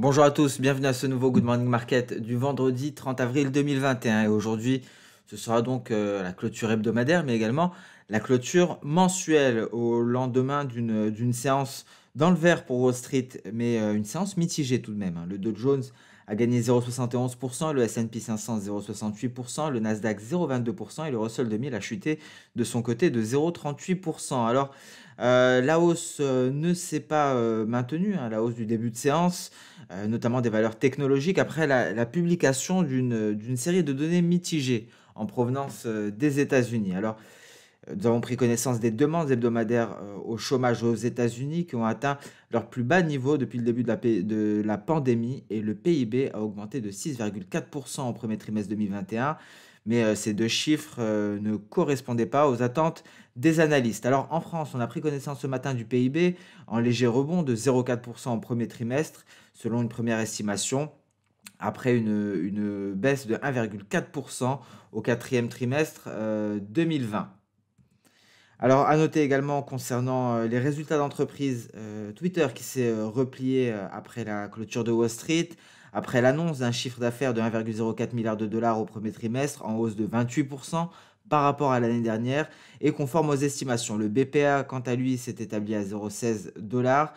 Bonjour à tous, bienvenue à ce nouveau Good Morning Market du vendredi 30 avril 2021. Et aujourd'hui, ce sera donc la clôture hebdomadaire, mais également la clôture mensuelle au lendemain d'une séance dans le vert pour Wall Street, mais une séance mitigée tout de même, hein. Le Dow Jones a gagné 0,71%, le S&P 500 0,68%, le Nasdaq 0,22% et le Russell 2000 a chuté de son côté de 0,38%. Alors, la hausse ne s'est pas maintenue, hein, la hausse du début de séance, notamment des valeurs technologiques, après la publication d'une série de données mitigées en provenance des États-Unis. Alors, nous avons pris connaissance des demandes hebdomadaires au chômage aux États-Unis qui ont atteint leur plus bas niveau depuis le début de la pandémie et le PIB a augmenté de 6,4% au premier trimestre 2021. Mais ces deux chiffres ne correspondaient pas aux attentes des analystes. Alors en France, on a pris connaissance ce matin du PIB en léger rebond de 0,4% au premier trimestre, selon une première estimation, après une baisse de 1,4% au quatrième trimestre 2020. Alors, à noter également concernant les résultats d'entreprise, Twitter qui s'est replié après la clôture de Wall Street, après l'annonce d'un chiffre d'affaires de 1,04 milliard de dollars au premier trimestre, en hausse de 28% par rapport à l'année dernière et conforme aux estimations. Le BPA, quant à lui, s'est établi à 0,16 dollars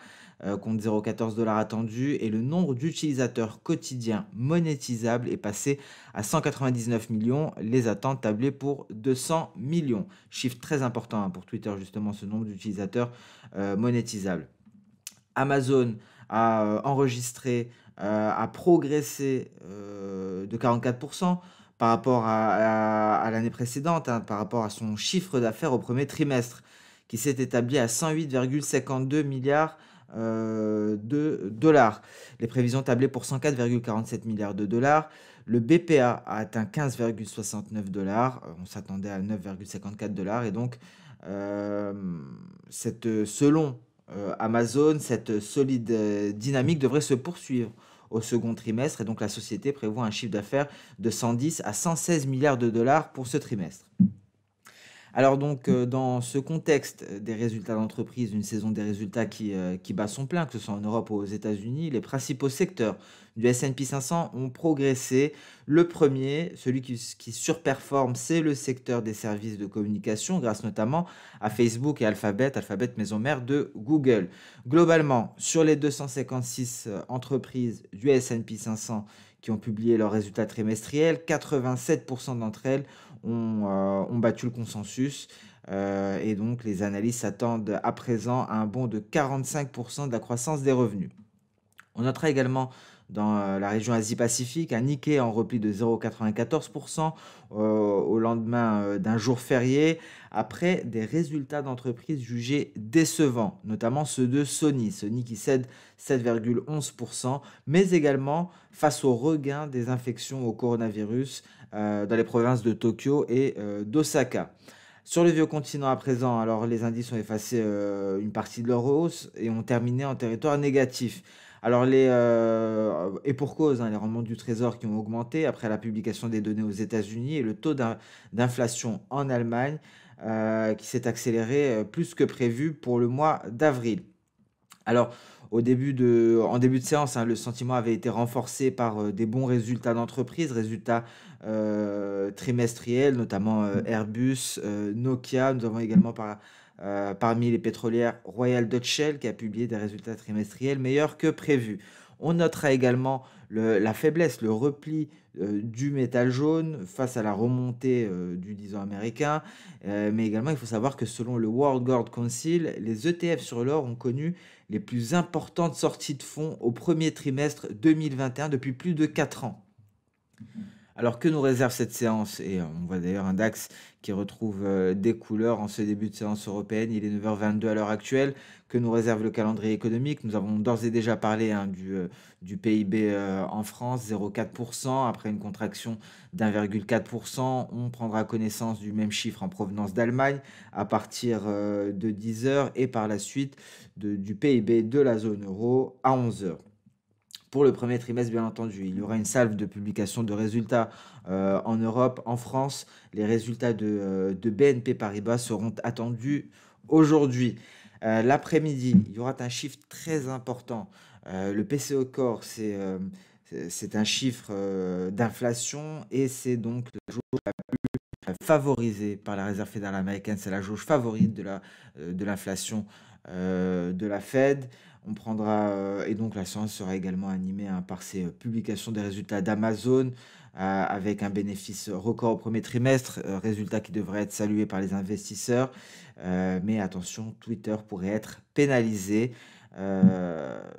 contre 0,14 dollars attendus et le nombre d'utilisateurs quotidiens monétisables est passé à 199 millions, les attentes tablées pour 200 millions. Chiffre très important, hein, pour Twitter, justement, ce nombre d'utilisateurs monétisables. Amazon a enregistré, a progressé de 44% par rapport à l'année précédente, hein, par rapport à son chiffre d'affaires au premier trimestre, qui s'est établi à 108,52 milliards de dollars. Les prévisions tablaient pour 104,47 milliards de dollars. Le BPA a atteint 15,69 dollars. On s'attendait à 9,54 dollars. Et donc, selon Amazon, cette solide dynamique devrait se poursuivre au second trimestre. Et donc, la société prévoit un chiffre d'affaires de 110 à 116 milliards de dollars pour ce trimestre. Alors donc, dans ce contexte des résultats d'entreprise, une saison des résultats qui bat son plein, que ce soit en Europe ou aux États-Unis, les principaux secteurs du S&P 500 ont progressé. Le premier, celui qui surperforme, c'est le secteur des services de communication, grâce notamment à Facebook et Alphabet, Alphabet maison mère de Google. Globalement, sur les 256 entreprises du S&P 500 qui ont publié leurs résultats trimestriels, 87% d'entre elles ont battu le consensus. Et donc, les analystes s'attendent à présent à un bond de 45% de la croissance des revenus. On notera également dans la région Asie-Pacifique un Nikkei en repli de 0,94% au lendemain d'un jour férié, après des résultats d'entreprises jugés décevants, notamment ceux de Sony. Sony qui cède 7,11%, mais également face au regain des infections au coronavirus dans les provinces de Tokyo et d'Osaka. Sur le vieux continent à présent, alors les indices ont effacé une partie de leur hausse et ont terminé en territoire négatif. Alors et pour cause, hein, les rendements du trésor qui ont augmenté après la publication des données aux États-Unis et le taux d'inflation en Allemagne qui s'est accéléré plus que prévu pour le mois d'avril. Alors, en début de séance, hein, le sentiment avait été renforcé par des bons résultats d'entreprise, résultats trimestriels, notamment Airbus, Nokia. Nous avons également parmi les pétrolières Royal Dutch Shell qui a publié des résultats trimestriels meilleurs que prévu. On notera également la faiblesse, le repli du métal jaune face à la remontée du 10 ans américain. Mais également, il faut savoir que selon le World Gold Council, les ETF sur l'or ont connu les plus importantes sorties de fonds au premier trimestre 2021 depuis plus de 4 ans. Alors que nous réserve cette séance? Et on voit d'ailleurs un DAX qui retrouve des couleurs en ce début de séance européenne. Il est 9h22 à l'heure actuelle. Que nous réserve le calendrier économique? Nous avons d'ores et déjà parlé, hein, du PIB en France, 0,4%. Après une contraction d'1,4%, on prendra connaissance du même chiffre en provenance d'Allemagne à partir de 10h et par la suite du PIB de la zone euro à 11h. Pour le premier trimestre, bien entendu, il y aura une salve de publication de résultats en Europe. En France, les résultats de BNP Paribas seront attendus aujourd'hui. L'après-midi, il y aura un chiffre très important Le PCE Core, c'est un chiffre, d'inflation et c'est donc la jauge favorisée par la réserve fédérale américaine. C'est la jauge favorite de l'inflation, de la Fed. On prendra, et donc la séance sera également animée, hein, par ces, publications des résultats d'Amazon, avec un bénéfice record au premier trimestre, résultat qui devrait être salué par les investisseurs. Mais attention, Twitter pourrait être pénalisé,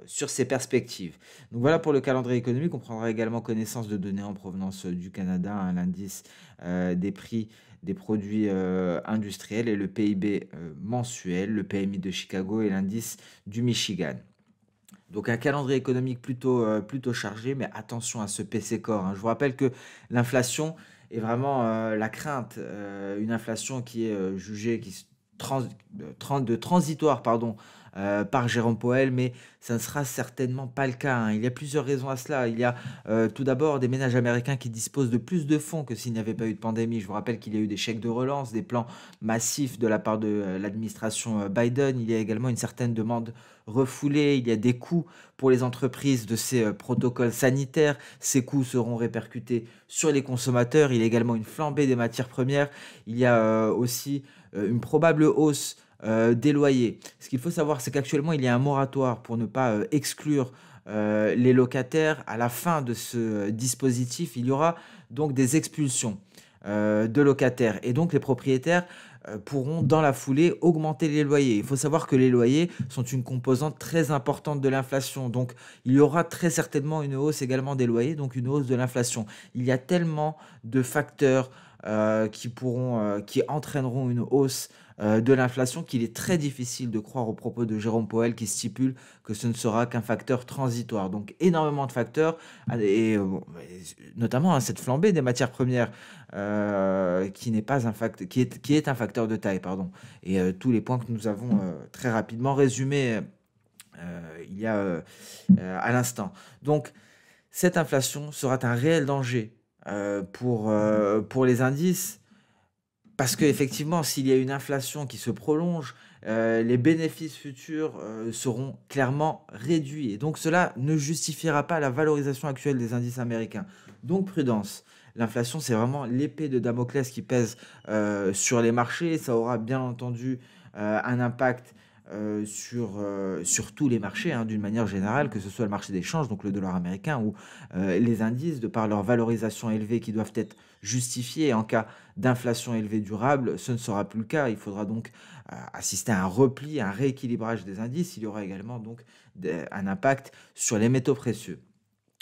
sur ces perspectives. Donc voilà pour le calendrier économique. On prendra également connaissance de données en provenance, du Canada, hein, l'indice, des prix des produits, industriels et le PIB, mensuel, le PMI de Chicago et l'indice du Michigan. Donc un calendrier économique plutôt chargé, mais attention à ce PC Core, hein. Je vous rappelle que l'inflation est vraiment, la crainte, une inflation qui est, jugée qui s trans de transitoire, pardon, par Jérôme Powell, mais ça ne sera certainement pas le cas, hein. Il y a plusieurs raisons à cela. Il y a, tout d'abord des ménages américains qui disposent de plus de fonds que s'il n'y avait pas eu de pandémie. Je vous rappelle qu'il y a eu des chèques de relance, des plans massifs de la part de, l'administration, Biden. Il y a également une certaine demande refoulée. Il y a des coûts pour les entreprises de ces, protocoles sanitaires. Ces coûts seront répercutés sur les consommateurs. Il y a également une flambée des matières premières. Il y a, aussi, une probable hausse, des loyers. Ce qu'il faut savoir, c'est qu'actuellement, il y a un moratoire pour ne pas, exclure, les locataires. À la fin de ce, dispositif, il y aura donc des expulsions, de locataires et donc les propriétaires, pourront dans la foulée augmenter les loyers. Il faut savoir que les loyers sont une composante très importante de l'inflation, donc il y aura très certainement une hausse également des loyers, donc une hausse de l'inflation. Il y a tellement de facteurs, qui entraîneront une hausse, de l'inflation, qu'il est très difficile de croire aux propos de Jérôme Powell qui stipule que ce ne sera qu'un facteur transitoire. Donc énormément de facteurs, et bon, notamment, hein, cette flambée des matières premières, qui n'est pas un qui est un facteur de taille, pardon. Et tous les points que nous avons, très rapidement résumés, il y a, à l'instant. Donc cette inflation sera un réel danger, pour les indices, parce qu'effectivement, s'il y a une inflation qui se prolonge, les bénéfices futurs, seront clairement réduits et donc cela ne justifiera pas la valorisation actuelle des indices américains. Donc prudence. L'inflation, c'est vraiment l'épée de Damoclès qui pèse, sur les marchés. Ça aura bien entendu, un impact, sur tous les marchés, hein, d'une manière générale, que ce soit le marché des changes, donc le dollar américain ou, les indices, de par leur valorisation élevée qui doivent être justifiées en cas d'inflation élevée durable. Ce ne sera plus le cas. Il faudra donc, assister à un repli, à un rééquilibrage des indices. Il y aura également donc un impact sur les métaux précieux.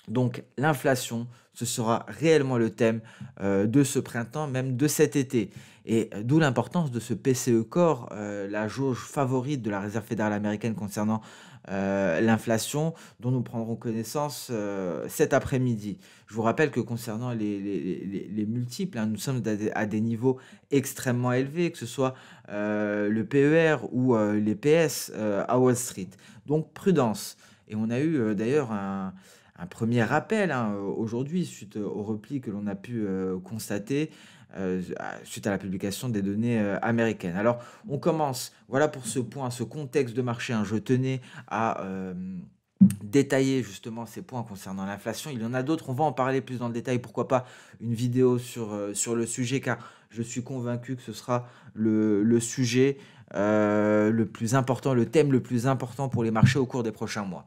Donc l'inflation, ce sera réellement le thème, de ce printemps, même de cet été. Et d'où l'importance de ce PCE Core, la jauge favorite de la réserve fédérale américaine concernant, l'inflation, dont nous prendrons connaissance, cet après-midi. Je vous rappelle que concernant les multiples, hein, nous sommes à des niveaux extrêmement élevés, que ce soit, le PER ou, les PS, à Wall Street. Donc prudence. Et on a eu, d'ailleurs un premier rappel, hein, aujourd'hui, suite au repli que l'on a pu, constater, suite à la publication des données, américaines. Alors, on commence, voilà pour ce point, ce contexte de marché, hein. Je tenais à, détailler justement ces points concernant l'inflation. Il y en a d'autres, on va en parler plus dans le détail. Pourquoi pas une vidéo sur le sujet, car je suis convaincu que ce sera le sujet, le plus important, le thème le plus important pour les marchés au cours des prochains mois.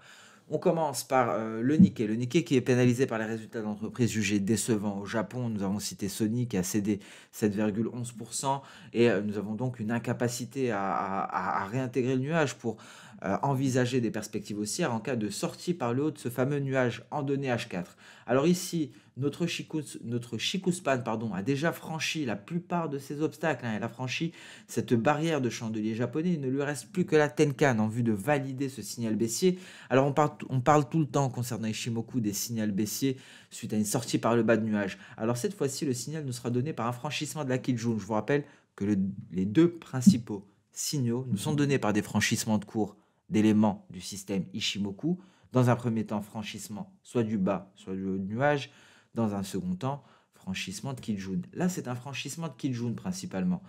On commence par, le Nikkei. Le Nikkei qui est pénalisé par les résultats d'entreprises jugés décevants au Japon. Nous avons cité Sony qui a cédé 7,11% et nous avons donc une incapacité à réintégrer le nuage pour, envisager des perspectives haussières en cas de sortie par le haut de ce fameux nuage en données H4. Alors ici, notre Shikuspan, pardon, a déjà franchi la plupart de ces obstacles, hein. Elle a franchi cette barrière de chandelier japonais. Il ne lui reste plus que la Tenkan en vue de valider ce signal baissier. Alors on parle tout le temps concernant Ishimoku des signaux baissiers suite à une sortie par le bas de nuage. Alors cette fois-ci, le signal nous sera donné par un franchissement de la Kijun. Je vous rappelle que les deux principaux signaux nous sont donnés par des franchissements de cours d'éléments du système Ishimoku. Dans un premier temps, franchissement soit du bas, soit du haut de nuage. Dans un second temps, franchissement de Kijun. Là, c'est un franchissement de Kijun principalement.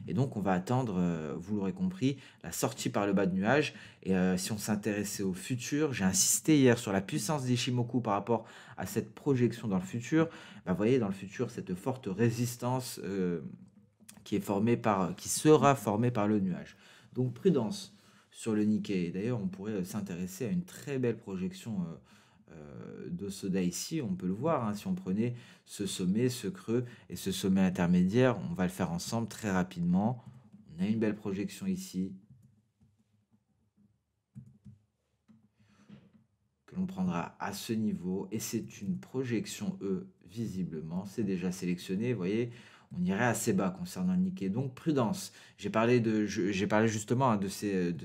Et donc, on va attendre, vous l'aurez compris, la sortie par le bas de nuage. Et si on s'intéressait au futur, j'ai insisté hier sur la puissance d'Ishimoku par rapport à cette projection dans le futur. Bah, vous voyez, dans le futur, cette forte résistance qui sera formée par le nuage. Donc, prudence sur le Nikkei. D'ailleurs, on pourrait s'intéresser à une très belle projection de Soda ici. On peut le voir, hein, si on prenait ce sommet, ce creux et ce sommet intermédiaire. On va le faire ensemble très rapidement. On a une belle projection ici que l'on prendra à ce niveau. Et c'est une projection E, visiblement. C'est déjà sélectionné, vous voyez. On irait assez bas concernant le Nikkei. Donc, prudence. J'ai parlé justement, hein, de ces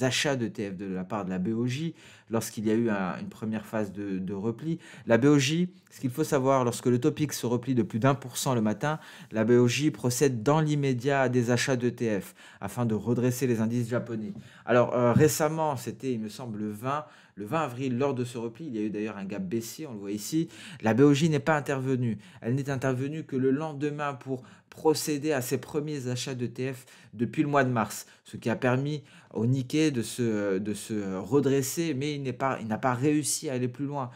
achats d'ETF de la part de la BOJ lorsqu'il y a eu une première phase de repli. La BOJ, ce qu'il faut savoir, lorsque le Topix se replie de plus d'1% le matin, la BOJ procède dans l'immédiat à des achats d'ETF afin de redresser les indices japonais. Alors, récemment, c'était, il me semble, le 20 avril, lors de ce repli, il y a eu d'ailleurs un gap baissier, on le voit ici. La BOJ n'est pas intervenue. Elle n'est intervenue que le lendemain pour procéder à ses premiers achats d'ETF depuis le mois de mars, ce qui a permis au Nikkei de se redresser, mais il n'a pas réussi à aller plus loin.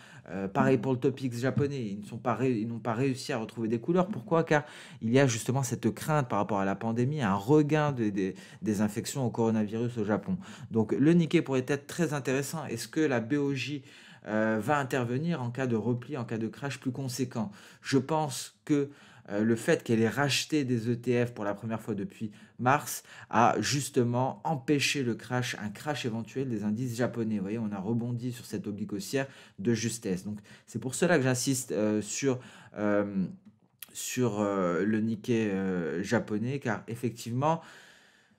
Pareil pour le Topix japonais, ils n'ont pas réussi à retrouver des couleurs. Pourquoi? Car il y a justement cette crainte par rapport à la pandémie, un regain des infections au coronavirus au Japon. Donc le Nikkei pourrait être très intéressant. Est-ce que la BOJ va intervenir en cas de repli, en cas de crash plus conséquent? Je pense que le fait qu'elle ait racheté des ETF pour la première fois depuis mars a justement empêché un crash éventuel des indices japonais. Vous voyez, on a rebondi sur cette oblique haussière de justesse. Donc c'est pour cela que j'insiste sur le Nikkei japonais, car effectivement,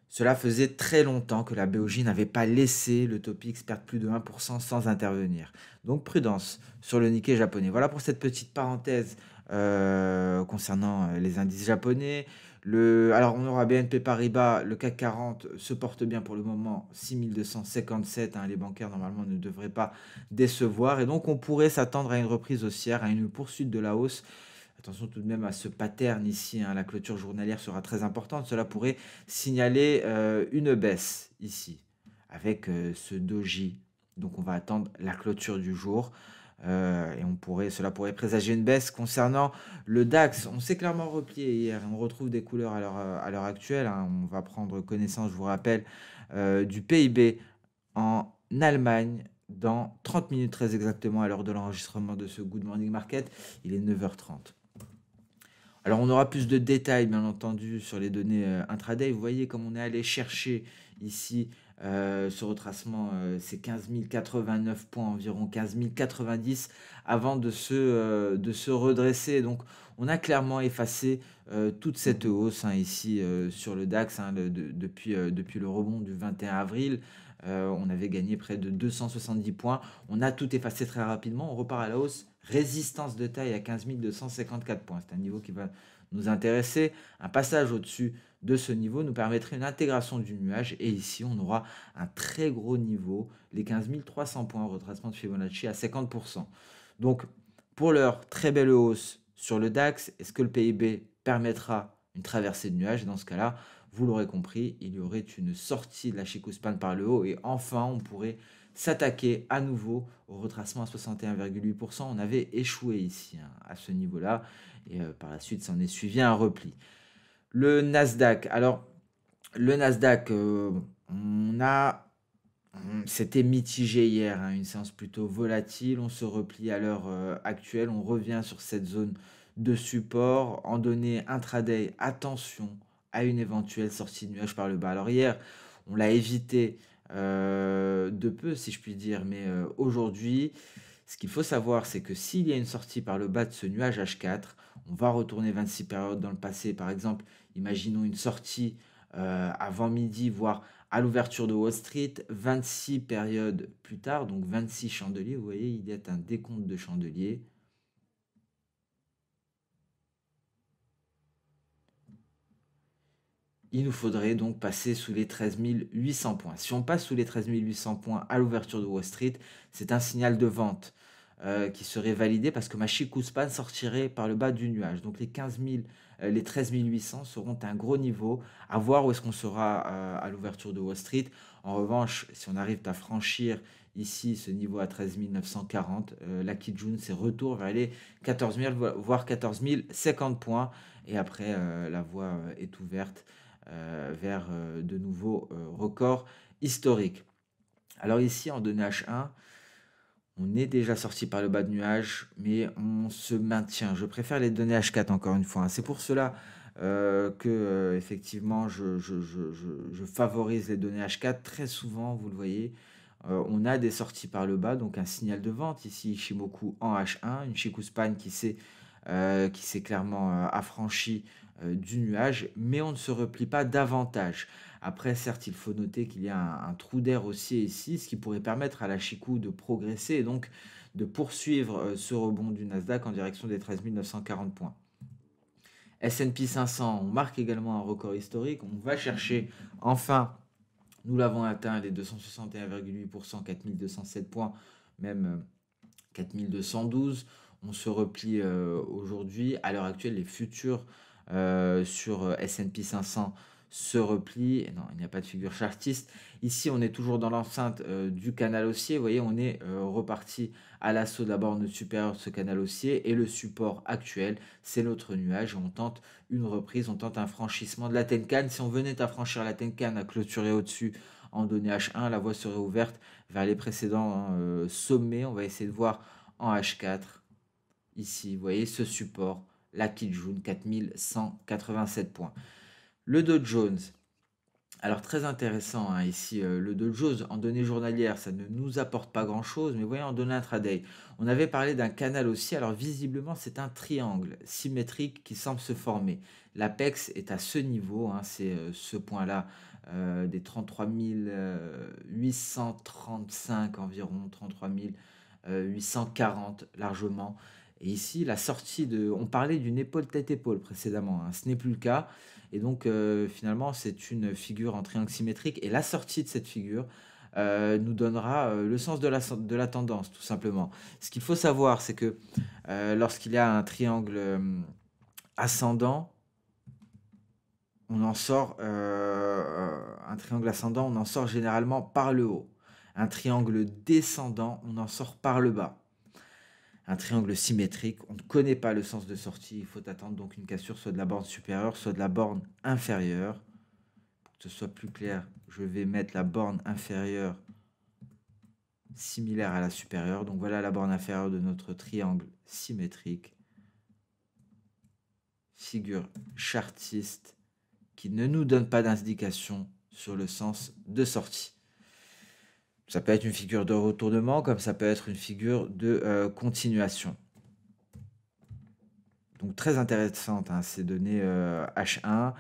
cela faisait très longtemps que la BOJ n'avait pas laissé le Topix perdre plus de 1% sans intervenir. Donc prudence sur le Nikkei japonais. Voilà pour cette petite parenthèse concernant les indices japonais. Alors on aura BNP Paribas, le CAC 40 se porte bien pour le moment, 6257, hein, les bancaires normalement ne devraient pas décevoir. Et donc on pourrait s'attendre à une reprise haussière, à une poursuite de la hausse. Attention tout de même à ce pattern ici, hein, la clôture journalière sera très importante. Cela pourrait signaler une baisse ici, avec ce doji. Donc on va attendre la clôture du jour. Et cela pourrait présager une baisse concernant le DAX. On s'est clairement replié hier. On retrouve des couleurs à l'heure actuelle, hein. On va prendre connaissance, je vous rappelle, du PIB en Allemagne dans 30 minutes très exactement à l'heure de l'enregistrement de ce Good Morning Market. Il est 9h30. Alors, on aura plus de détails, bien entendu, sur les données intraday. Vous voyez comme on est allé chercher ici ce retracement, c'est 15 089 points, environ 15 090, avant de se redresser. Donc, on a clairement effacé toute cette hausse, hein, ici sur le DAX, hein, depuis le rebond du 21 avril. On avait gagné près de 270 points. On a tout effacé très rapidement. On repart à la hausse. Résistance de taille à 15 254 points. C'est un niveau qui va nous intéresser. Un passage au-dessus de ce niveau nous permettrait une intégration du nuage. Et ici, on aura un très gros niveau, les 15 300 points, retracement de Fibonacci à 50%. Donc, pour l'heure, très belle hausse sur le DAX. Est-ce que le PIB permettra une traversée de nuage? Dans ce cas-là, vous l'aurez compris, il y aurait une sortie de la Chikuspan par le haut et enfin, on pourrait s'attaquer à nouveau au retracement à 61,8%. On avait échoué ici, hein, à ce niveau-là et par la suite, s'en est suivi un repli. Le Nasdaq, alors le Nasdaq, c'était mitigé hier, hein, une séance plutôt volatile. On se replie à l'heure actuelle, on revient sur cette zone de support. En données intraday, attention à une éventuelle sortie de nuage par le bas. Alors hier, on l'a évité de peu, si je puis dire, mais aujourd'hui, ce qu'il faut savoir, c'est que s'il y a une sortie par le bas de ce nuage H4, on va retourner 26 périodes dans le passé. Par exemple, imaginons une sortie avant midi, voire à l'ouverture de Wall Street, 26 périodes plus tard, donc 26 chandeliers. Vous voyez, il y a un décompte de chandeliers. Il nous faudrait donc passer sous les 13 800 points. Si on passe sous les 13 800 points à l'ouverture de Wall Street, c'est un signal de vente. qui serait validé parce que ma Span sortirait par le bas du nuage. Donc les 13 800 seront un gros niveau. À voir où est-ce qu'on sera à l'ouverture de Wall Street. En revanche, si on arrive à franchir ici ce niveau à 13 940, la Kijun, c'est retour vers les 14 000, voire 14 050 points. Et après, la voie est ouverte vers de nouveaux records historiques. Alors ici, en données H1, on est déjà sorti par le bas de nuage, mais on se maintient. Je préfère les données H4 encore une fois, hein. C'est pour cela que effectivement je favorise les données H4. Très souvent, vous le voyez, on a des sorties par le bas, donc un signal de vente. Ici, Ishimoku en H1, une Chikuspan qui s'est clairement affranchie du nuage, mais on ne se replie pas davantage. Après, certes, il faut noter qu'il y a un trou d'air haussier ici, ce qui pourrait permettre à la Chikou de progresser et donc de poursuivre ce rebond du Nasdaq en direction des 13 940 points. S&P 500, on marque également un record historique. On va chercher, enfin, nous l'avons atteint, les 261,8%, 4207 points, même 4212. On se replie aujourd'hui. À l'heure actuelle, les futurs sur S&P 500 se replient. Non, il n'y a pas de figure chartiste. Ici, on est toujours dans l'enceinte du canal haussier. Vous voyez, on est reparti à l'assaut de la borne supérieure de ce canal haussier. Et le support actuel, c'est notre nuage. On tente une reprise, on tente un franchissement de la Tenkan. Si on venait à franchir la Tenkan, à clôturer au-dessus en données H1, la voie serait ouverte vers les précédents sommets. On va essayer de voir en H4. Ici, vous voyez ce support, la Kijun, 4187 points. Le Dow Jones, alors très intéressant hein, ici, le Dow Jones en données journalières, ça ne nous apporte pas grand-chose, mais vous voyez en données intraday, on avait parlé d'un canal aussi, alors visiblement c'est un triangle symétrique qui semble se former. L'Apex est à ce niveau, hein, c'est ce point-là, des 33 835 environ, 33 840 largement. Et ici, la sortie de... On parlait d'une épaule tête-épaule précédemment, hein, ce n'est plus le cas. Et donc, finalement, c'est une figure en triangle symétrique. Et la sortie de cette figure nous donnera le sens de la tendance, tout simplement. Ce qu'il faut savoir, c'est que lorsqu'il y a un triangle ascendant, on en sort, un triangle ascendant, on en sort généralement par le haut. Un triangle descendant, on en sort par le bas. Un triangle symétrique, on ne connaît pas le sens de sortie, il faut attendre donc une cassure soit de la borne supérieure, soit de la borne inférieure. Pour que ce soit plus clair, je vais mettre la borne inférieure similaire à la supérieure. Donc voilà la borne inférieure de notre triangle symétrique. Figure chartiste qui ne nous donne pas d'indication sur le sens de sortie. Ça peut être une figure de retournement, comme ça peut être une figure de continuation. Donc très intéressante, hein, ces données H1.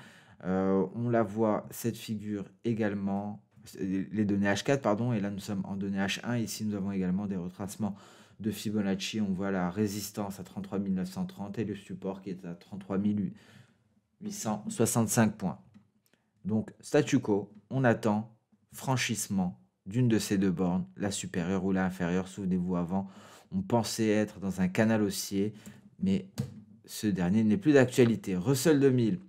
On la voit, cette figure également, les données H4, pardon, et là nous sommes en données H1. Ici, nous avons également des retracements de Fibonacci. On voit la résistance à 33 930 et le support qui est à 33 865 points. Donc, statu quo, on attend franchissement d'une de ces deux bornes, la supérieure ou la inférieure. Souvenez-vous, avant, on pensait être dans un canal haussier, mais ce dernier n'est plus d'actualité. Russell 2000,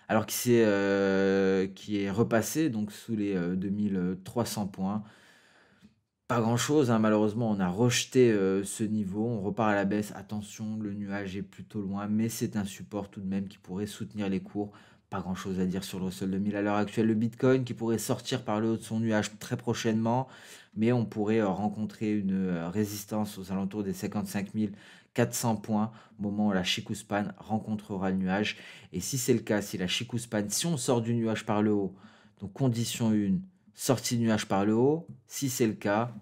alors qui est repassé donc sous les 2300 points. Pas grand-chose, hein, malheureusement, on a rejeté ce niveau, on repart à la baisse. Attention, le nuage est plutôt loin, mais c'est un support tout de même qui pourrait soutenir les cours. Pas grand-chose à dire sur le Russell 2000 à l'heure actuelle. Le Bitcoin qui pourrait sortir par le haut de son nuage très prochainement, mais on pourrait rencontrer une résistance aux alentours des 55 400 points au moment où la Chikuspan rencontrera le nuage. Et si c'est le cas, si la Chikuspan, si on sort du nuage par le haut, donc condition 1, sortie du nuage par le haut, si c'est le cas,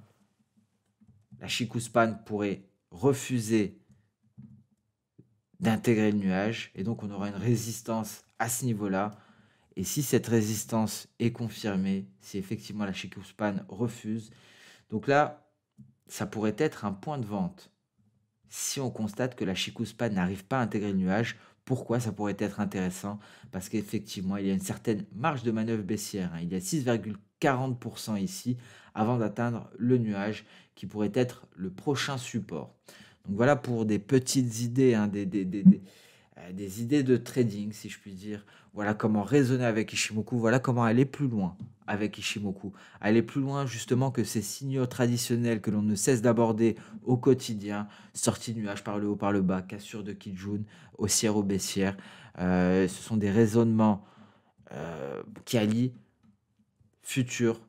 la Chikuspan pourrait refuser d'intégrer le nuage et donc on aura une résistance à ce niveau-là. Et si cette résistance est confirmée, si effectivement la Chikuspan refuse, donc là, ça pourrait être un point de vente. Si on constate que la Chikuspan n'arrive pas à intégrer le nuage, pourquoi ça pourrait être intéressant? Parce qu'effectivement, il y a une certaine marge de manœuvre baissière, hein. Il y a 40% ici avant d'atteindre le nuage qui pourrait être le prochain support. Donc voilà pour des petites idées, hein, des idées de trading, si je puis dire. Voilà comment raisonner avec Ishimoku. Voilà comment aller plus loin avec Ishimoku. Aller plus loin justement que ces signaux traditionnels que l'on ne cesse d'aborder au quotidien. Sortie de nuage par le haut, par le bas, cassure de Kijun, haussière ou baissière. Ce sont des raisonnements qui allient futur,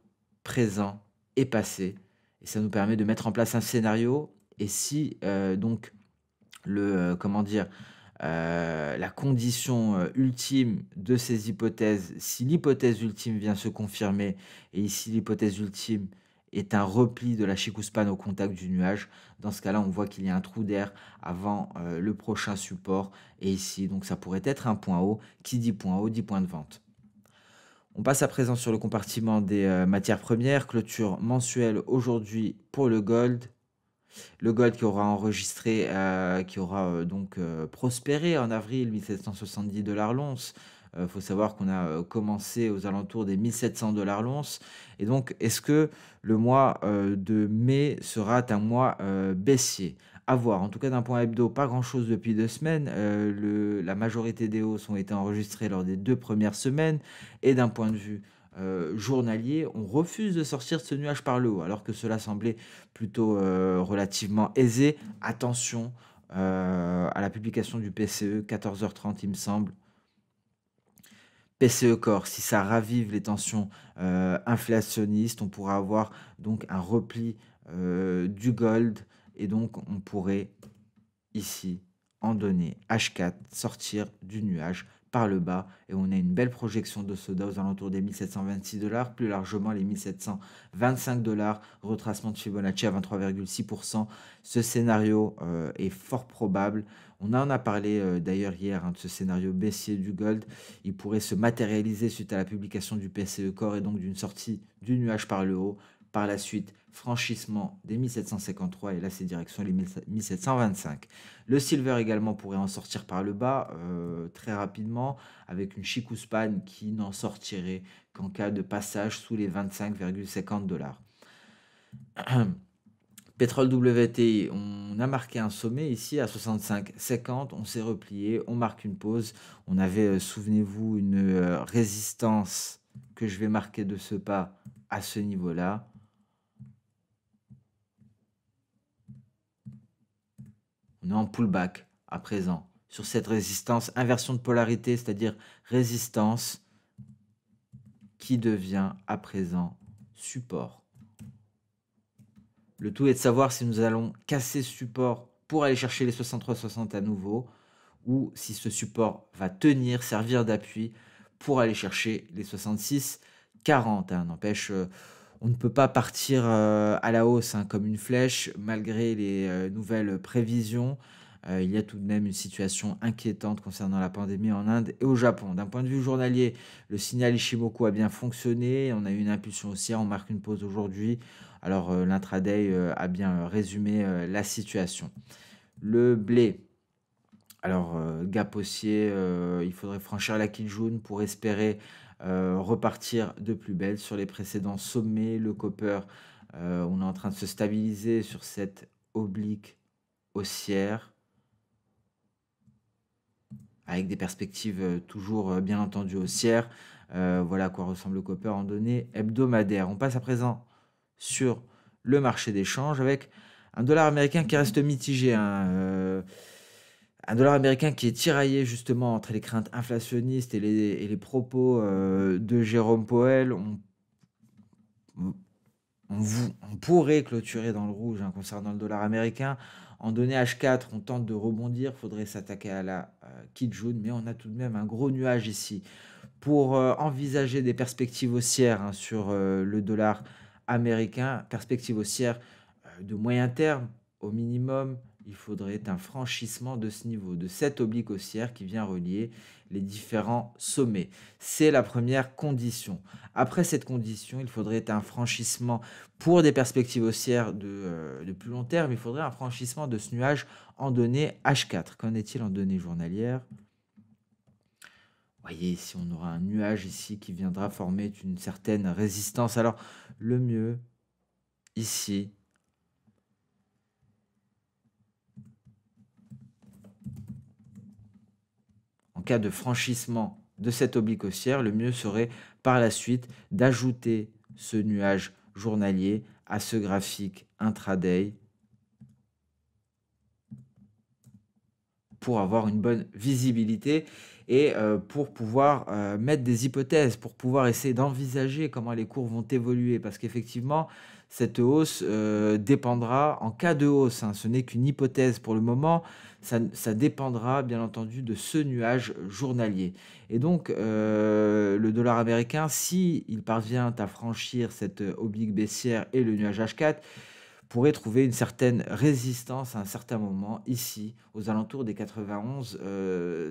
présent et passé. Et ça nous permet de mettre en place un scénario. Et si donc comment dire, la condition ultime de ces hypothèses, si l'hypothèse ultime vient se confirmer, et ici l'hypothèse ultime est un repli de la Chikuspan au contact du nuage, dans ce cas-là, on voit qu'il y a un trou d'air avant le prochain support, et ici, donc ça pourrait être un point haut. Qui dit point haut dit point de vente. On passe à présent sur le compartiment des matières premières, clôture mensuelle aujourd'hui pour le gold. Le gold qui aura enregistré, qui aura donc prospéré en avril, 1770 dollars l'once. Il faut savoir qu'on a commencé aux alentours des 1700 dollars l'once. Et donc, est-ce que le mois de mai sera un mois baissier? À voir. En tout cas, d'un point hebdo, pas grand-chose depuis 2 semaines. La majorité des hausses ont été enregistrées lors des 2 premières semaines. Et d'un point de vue journalier, on refuse de sortir de ce nuage par le haut, alors que cela semblait plutôt relativement aisé. Attention à la publication du PCE, 14h30 il me semble. PCE Core, si ça ravive les tensions inflationnistes, on pourra avoir donc un repli du gold et donc on pourrait ici en donner H4, sortir du nuage par le bas et on a une belle projection de soda aux alentours des 1726 dollars, plus largement les 1725 dollars, retracement de Fibonacci à 23,6%. Ce scénario est fort probable. On en a parlé d'ailleurs hier de ce scénario baissier du gold. Il pourrait se matérialiser suite à la publication du PCE Core et donc d'une sortie du nuage par le haut. Par la suite, franchissement des 1753 et là c'est direction les 1725. Le silver également pourrait en sortir par le bas très rapidement avec une Chikuspan qui n'en sortirait qu'en cas de passage sous les 25,50 dollars. Pétrole WTI, on a marqué un sommet ici à 65,50, on s'est replié, on marque une pause. On avait, souvenez-vous, une résistance que je vais marquer de ce pas à ce niveau-là. On est en pullback à présent sur cette résistance, inversion de polarité, c'est-à-dire résistance qui devient à présent support. Le tout est de savoir si nous allons casser ce support pour aller chercher les 63,60 à nouveau ou si ce support va tenir, servir d'appui pour aller chercher les 66,40. N'empêche, on ne peut pas partir à la hausse comme une flèche malgré les nouvelles prévisions. Il y a tout de même une situation inquiétante concernant la pandémie en Inde et au Japon. D'un point de vue journalier, le signal Ishimoku a bien fonctionné. On a eu une impulsion haussière, on marque une pause aujourd'hui. Alors l'intraday a bien résumé la situation. Le blé, alors gap haussier, il faudrait franchir la Kijun pour espérer repartir de plus belle sur les précédents sommets. Le copper, on est en train de se stabiliser sur cette oblique haussière avec des perspectives toujours bien entendu haussières. Voilà à quoi ressemble le copper en données hebdomadaires. On passe à présent sur le marché des changes avec un dollar américain qui reste mitigé. Un dollar américain qui est tiraillé justement entre les craintes inflationnistes et les propos de Jérôme Powell. On pourrait clôturer dans le rouge concernant le dollar américain. En données H4, on tente de rebondir. Il faudrait s'attaquer à la Kijun, mais on a tout de même un gros nuage ici. Pour envisager des perspectives haussières sur le dollar américain, perspectives haussières de moyen terme, au minimum, il faudrait un franchissement de ce niveau, de cette oblique haussière qui vient relier les différents sommets. C'est la première condition. Après cette condition, il faudrait un franchissement pour des perspectives haussières de plus long terme. Il faudrait un franchissement de ce nuage en données H4. Qu'en est-il en données journalières? Voyez, ici, on aura un nuage ici qui viendra former une certaine résistance. Alors, le mieux, ici, en cas de franchissement de cette oblique haussière, le mieux serait par la suite d'ajouter ce nuage journalier à ce graphique intraday pour avoir une bonne visibilité et pour pouvoir, mettre des hypothèses, pour pouvoir essayer d'envisager comment les cours vont évoluer. Parce qu'effectivement, cette hausse, dépendra en cas de hausse, hein, ce n'est qu'une hypothèse pour le moment, ça dépendra bien entendu de ce nuage journalier et donc le dollar américain, s'il parvient à franchir cette oblique baissière et le nuage H4, pourrait trouver une certaine résistance à un certain moment ici, aux alentours des 91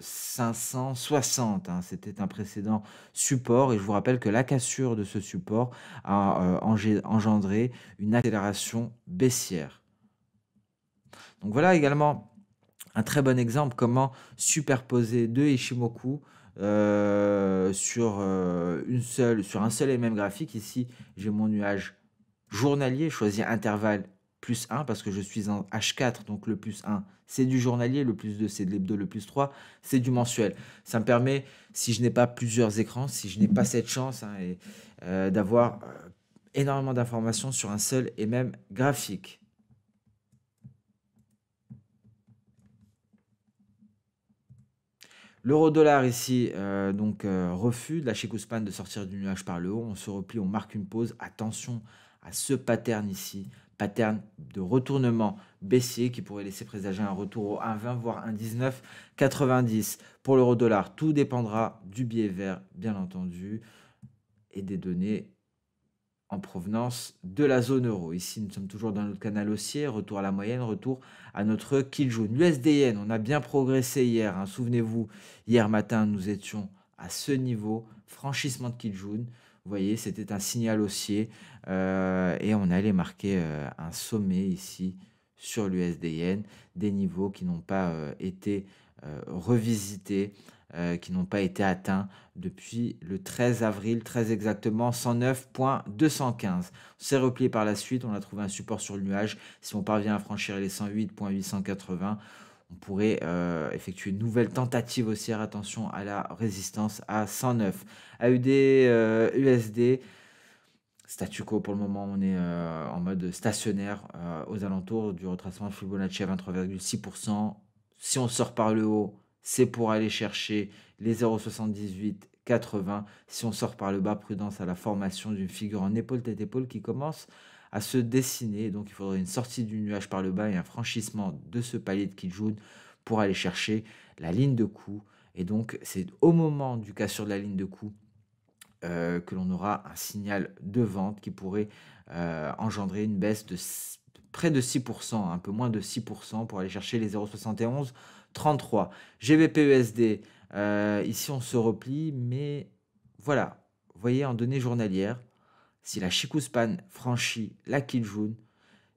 560, hein. C'était un précédent support et je vous rappelle que la cassure de ce support a engendré une accélération baissière. Donc voilà également un très bon exemple comment superposer deux Ishimoku sur un seul et même graphique. Ici, j'ai mon nuage journalier, choisir intervalle plus 1 parce que je suis en H4, donc le plus 1, c'est du journalier, le plus 2, c'est de l'hebdo, le plus 3, c'est du mensuel. Ça me permet, si je n'ai pas plusieurs écrans, si je n'ai pas cette chance, hein, d'avoir énormément d'informations sur un seul et même graphique. L'euro-dollar ici, refus de la Chikuspan de sortir du nuage par le haut. On se replie, on marque une pause. Attention à ce pattern ici, pattern de retournement baissier qui pourrait laisser présager un retour au 1,20 voire 1,1990 pour l'euro-dollar. Tout dépendra du biais vert, bien entendu, et des données en provenance de la zone euro. Ici, nous sommes toujours dans notre canal haussier, retour à la moyenne, retour à notre Kijun. L'USD-Yen, on a bien progressé hier, hein. Souvenez-vous, hier matin, nous étions à ce niveau, franchissement de Kijun. Vous voyez, c'était un signal haussier et on allait marquer un sommet ici sur l'USD-Yen, des niveaux qui n'ont pas été revisités, qui n'ont pas été atteints depuis le 13 avril, très exactement, 109.215. On s'est replié par la suite, on a trouvé un support sur le nuage. Si on parvient à franchir les 108.880, on pourrait effectuer une nouvelle tentative haussière. Attention à la résistance à 109. AUD, USD, statu quo pour le moment, on est en mode stationnaire aux alentours du retracement de Fibonacci à 23,6%. Si on sort par le haut, c'est pour aller chercher les 0,7880. Si on sort par le bas, prudence à la formation d'une figure en épaule-tête-épaule qui commence à se dessiner. Donc il faudrait une sortie du nuage par le bas et un franchissement de ce palier de Kijun pour aller chercher la ligne de coup. Et donc c'est au moment du cassure de la ligne de coup que l'on aura un signal de vente qui pourrait engendrer une baisse de près de 6%, un peu moins de 6% pour aller chercher les 0,71 33. GBP-USD, ici on se replie, mais voilà, vous voyez en données journalières, si la Chikuspan franchit la Kijun,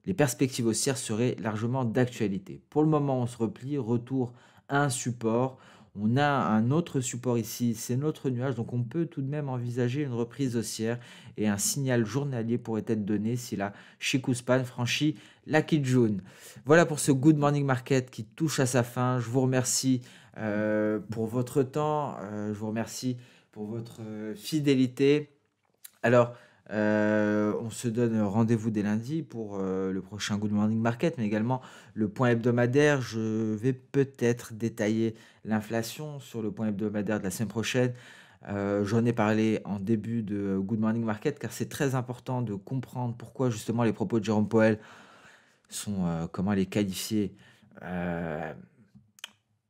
les perspectives haussières seraient largement d'actualité. Pour le moment, on se replie, retour à un support. On a un autre support ici, c'est notre nuage, donc on peut tout de même envisager une reprise haussière et un signal journalier pourrait être donné si la Chikuspan franchit la Kijun. Voilà pour ce Good Morning Market qui touche à sa fin. Je vous remercie pour votre temps, je vous remercie pour votre fidélité. Alors, on se donne rendez-vous dès lundi pour le prochain Good Morning Market, mais également le point hebdomadaire. Je vais peut-être détailler l'inflation sur le point hebdomadaire de la semaine prochaine. J'en ai parlé en début de Good Morning Market car c'est très important de comprendre pourquoi justement les propos de Jérôme Powell sont, comment les qualifier, euh,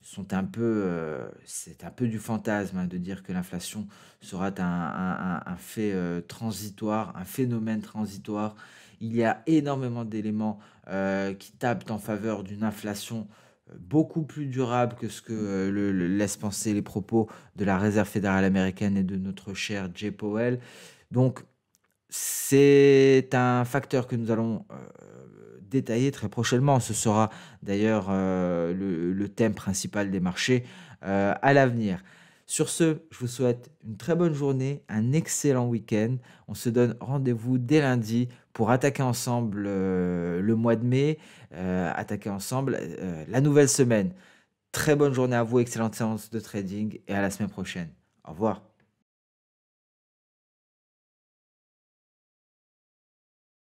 sont un peu, c'est un peu du fantasme hein, de dire que l'inflation sera un fait transitoire, un phénomène transitoire. Il y a énormément d'éléments qui tapent en faveur d'une inflation beaucoup plus durable que ce que laissent penser les propos de la Réserve fédérale américaine et de notre cher Jay Powell. Donc, c'est un facteur que nous allons détailler très prochainement. Ce sera d'ailleurs le thème principal des marchés à l'avenir. Sur ce, je vous souhaite une très bonne journée, un excellent week-end. On se donne rendez-vous dès lundi pour attaquer ensemble, le mois de mai, attaquer ensemble, la nouvelle semaine. Très bonne journée à vous, excellente séance de trading et à la semaine prochaine. Au revoir.